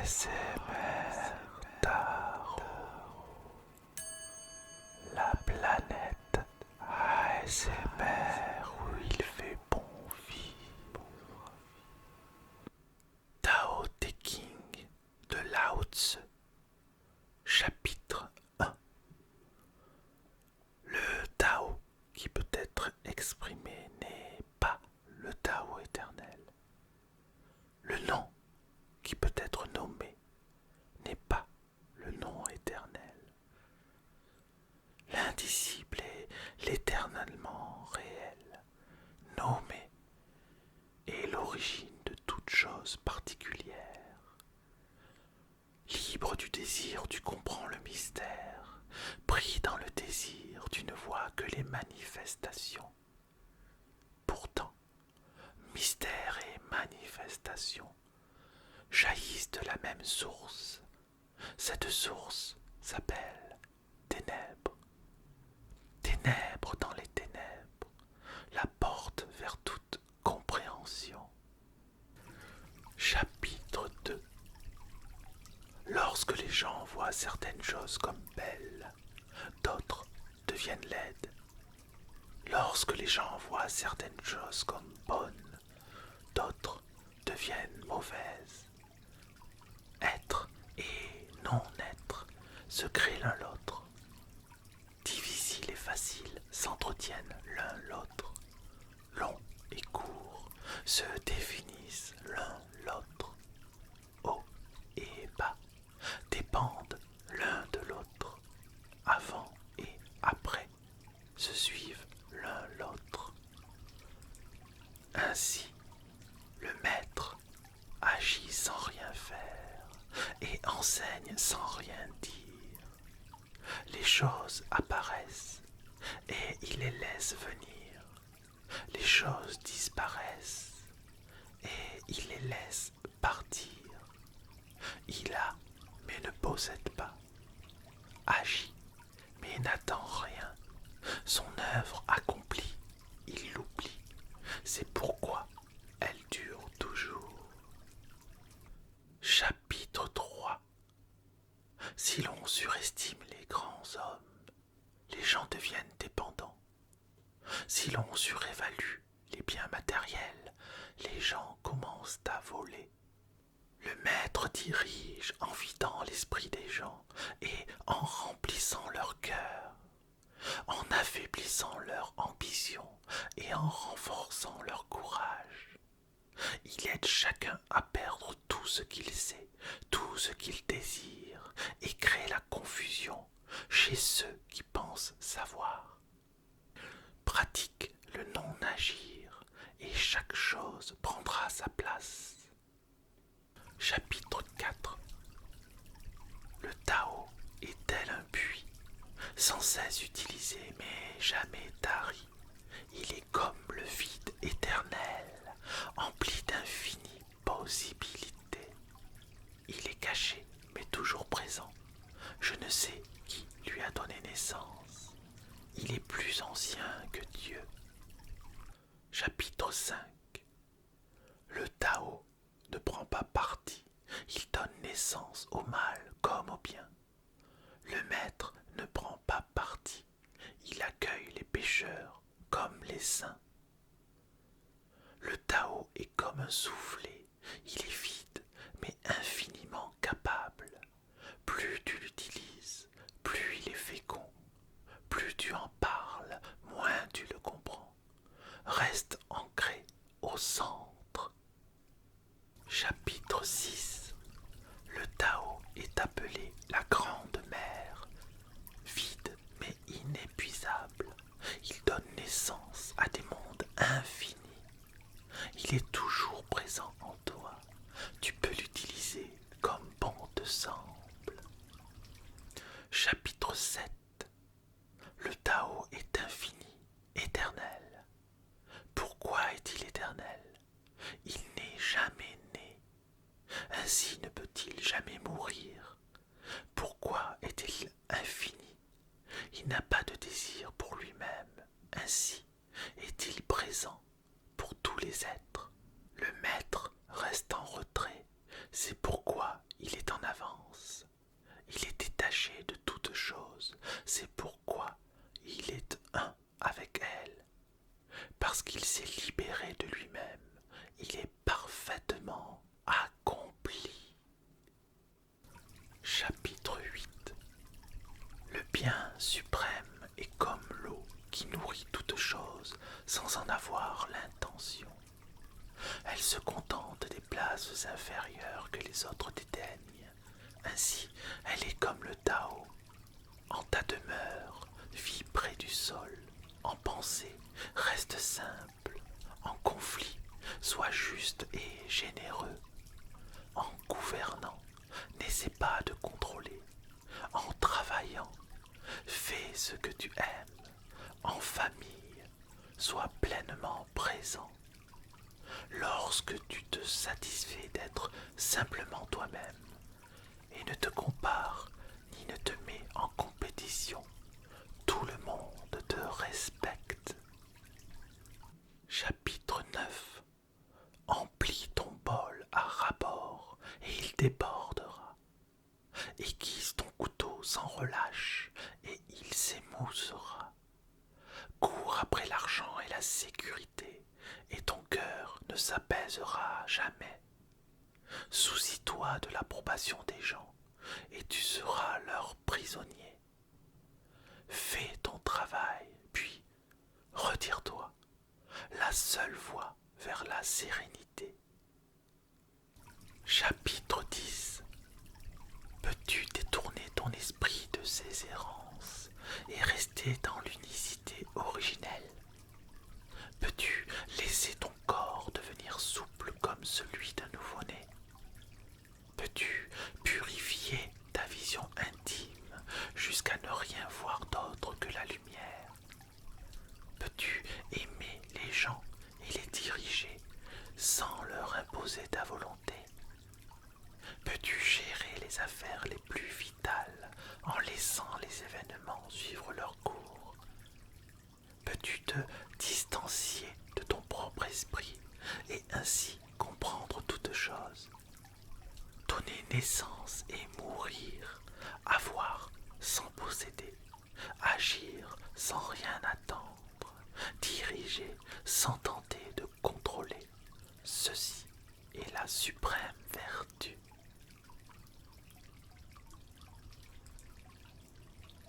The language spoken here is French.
ASMR Tarot. La planète ASMR où il fait bon vivre. Tao Te Ching de Lao Tse. Chapitre 1. Le Tao qui peut être exprimé n'est pas le Tao éternel. Le nom qui peut être nommé n'est pas le nom éternel. L'indicible est l'éternellement réel, nommé, est l'origine de toute chose particulière. Libre du désir, tu comprends le mystère, pris dans le désir, tu ne vois que les manifestations. Pourtant, mystère et manifestation jaillissent de la même source. Cette source s'appelle ténèbres. Ténèbres dans les ténèbres, la porte vers toute compréhension. Chapitre 2. Lorsque les gens voient certaines choses comme belles, d'autres deviennent laides. Lorsque les gens voient certaines choses comme bonnes, d'autres deviennent mauvaises. Être et non-être se créent l'un l'autre. Difficile et facile s'entretiennent l'un l'autre. Long et court se définissent l'un l'autre. Haut et bas dépendent l'un de l'autre. Avant et après se suivent l'un l'autre. Ainsi, le maître agit sans rien faire et enseigne sans rien dire. Les choses apparaissent et il les laisse venir. Les choses disparaissent et il les laisse partir. Il a mais ne possède pas, agit mais n'attend rien. Son œuvre accomplie, il l'oublie. C'est pourquoi elle dure toujours. Chapitre 3. Si l'on surestime les grands hommes, les gens deviennent dépendants. Si l'on surévalue les biens matériels, les gens commencent à voler. Le maître dirige en vidant l'esprit des gens et en remplissant leur cœur, en affaiblissant leur ambition et en renforçant leur courage. Il aide chacun à perdre tout ce qu'il sait, tout ce qu'il désire, et crée la confusion chez ceux qui pensent savoir. Pratique le non-agir, et chaque chose prendra sa place. Chapitre 4. Le Tao est tel un puits, sans cesse utilisé mais jamais tari. Il est comme le vide éternel, empli d'infinies possibilités. Il est caché mais toujours présent. Je ne sais qui lui a donné naissance. Il est plus ancien que Dieu. Chapitre 5. Le Tao ne prend pas parti, il donne naissance au mal comme au bien. Le maître ne prend pas parti, il accueille les pécheurs comme les saints. Le Tao est comme un soufflet, il est vide mais infiniment capable. Plus tu l'utilises, plus il est fécond. Plus tu en parles, moins tu le comprends. Reste ancré au centre. Chapitre 6. Le Tao est appelé la grande mer, vide mais inépuisable. Il donne naissance à des mondes infinis. Il est toujours présent en toi. Tu peux l'utiliser comme bon te semble. Chapitre 7. Le Tao est infini, éternel. Pourquoi est-il éternel? Il n'est jamais né. Ainsi ne peut-il jamais mourir. Pourquoi est-il infini? Il n'a pas de désir pour lui-même. Ainsi est-il présent pour tous les êtres. Le maître reste en retrait. C'est pourquoi il est moins inférieure que les autres dédaignent. Ainsi, elle est comme le Tao. En ta demeure, vis près du sol. En pensée, reste simple. En conflit, sois juste et généreux. En gouvernant, n'essaie pas de contrôler. En travaillant, fais ce que tu aimes. En famille, sois pleinement présent. Lorsque tu te satisfais d'être simplement toi-même et ne te compare ni ne te mets en compétition, tout le monde te respecte. Chapitre 9. Emplis ton bol à ras-bord et il débordera. Aiguise ton couteau sans relâche et il s'émoussera. Cours après l'argent et la sécurité et ton cœur ne s'apaisera jamais. Soucie-toi de l'approbation des gens et tu seras leur prisonnier. Fais ton travail, puis retire-toi, la seule voie vers la sérénité. Chapitre 10. Peux-tu détourner ton esprit de ses errances et rester dans l'unicité originelle? Peux-tu laisser ton corps devenir souple comme celui d'un nouveau-né? Peux-tu purifier ta vision intime jusqu'à ne rien voir d'autre que la lumière? Peux-tu aimer les gens et les diriger sans leur imposer ta volonté? Peux-tu gérer les affaires les plus vitales en laissant les événements suivre leur cours? Peux-tu te distancier de ton propre esprit et ainsi comprendre toutes choses? Donner naissance et mourir, avoir sans posséder, agir sans rien attendre, diriger sans tenter de contrôler. Ceci est la suprême